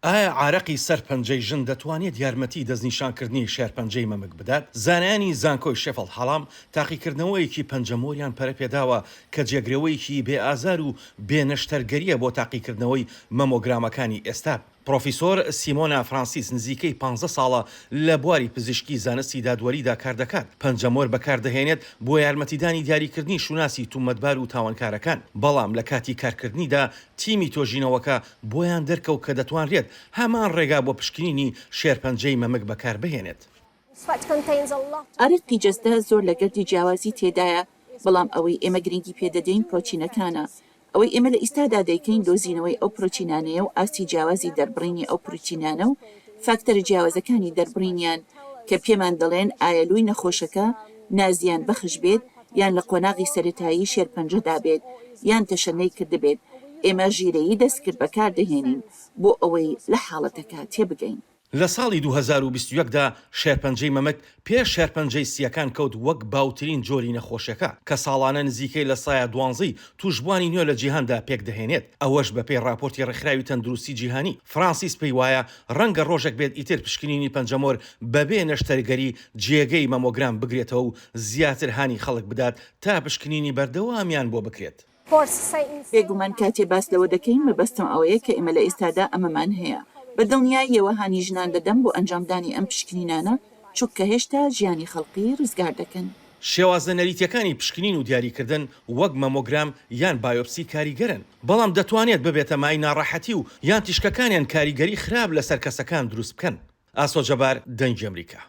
ئایا عارەقی سەر پەنجەی ژن دەتوانێت یارمەتی دەستنیشانکردنی شێرپەنجەی مەمک بدات؟ زانایانی زانکۆی شێفڵد هەڵام تاقیکردنەوەیەکی پەنجەمۆریان پەرەپێداوە کە جێگرەوەیەکی بێئازار و بێنەشتەرگەریە بۆ تاقیکردنەوەی مەمۆگرامەکانی ئێستا. پرۆفیسۆر سیمۆنا فرانسیس نزیکەی 15 ساڵە لە بواری پزیشکی زانستی دادوەریدا کار دەکات. پەنجەمۆر بەکاردەهێنێت بۆ یارمەتیدانی دیاریکردنی شوناسی تومەتبار و تاوانکارەکان، بەڵام لە کاتی کارکردنیدا تیمی تۆژینەوەکە بۆیان دەرکەوت کە دەتوانرێت هەمان ڕێگا بۆ پشکنینی شێرپەنجەی مەمک بەکاربهێنێت. ئارەقی جەستە زۆر لە گەردی جیاوازی تێدایە، بەڵام ئەوەی ئێمە گرنگی پێدەدەین پرۆتینەکانە. ئەوەی ئێمە لە ئیستادا دەیکەین دۆزینەوەی ئەو پرۆتینانەیە و ئاستی جیاوازی دەربڕینی ئەو پرۆتینانە و فاکتەرە جیاوازەکانی دەربڕینیان کە پێمان دەڵێن ئایەلووی نەخۆشەکە نازیان بەخش بێت یان لە قۆناغی سەرەتایی شێرپەنجەدا بێت یان تەشەنەی کردبێت. ئێمە ژیرەیی دەستکرد بەکاردەهێنین بۆ ئەوەی لە حاڵەتەکە تێبگەین. لە ساڵی 2021دا شێرپەنجەی مەمک پێش شێرپەنجەی سیەکان کەوت وەک باوترین جۆری نەخۆشیەکە کە ساڵانە نزیکەی لە سایە 12 توشبوانی نوێ لە جیهاندا پێک دەهێنێت. ئەوەش بەپێی راپۆرتی ڕێکخراوی تەندروستی جیهانی. فرانسیس پێی وایە ڕەنگە ڕۆژێک بێت ئیتر پشکنینی پەنجەمۆر بەبێ نەشتەرگەری جێگەی مەمۆگرام بگرێتەوە و زیاتر هانی خەڵک بدات تا پشکنینی بەردەوامیان بۆ بکرێت. بێگومان کاتێ باس لەوە دەکەین مەبەستم ئەوەیە کە ئێمە لە ئێستادا ئەمەمان هەیە. بە دڵنیاییەوە هانی ژنان دەدەم بۆ ئەنجامدانی ئەم پشکنینانە چونکە هێشتا ژیانی خەڵقی ڕزگار دەکەن. شێوازە نەریتیەکانی پشکنین و دیاریکردن وەک مەمۆگرام یان بایۆپسی کاریگەرن، بەڵام دەتوانێت ببێتە مای ناڕەحەتی و یان تیشکەکانیان کاریگەری خراپ لەسەر کەسەکان دروست بکەن. ئاسۆ جەبار، دەنگی ئەمریکا.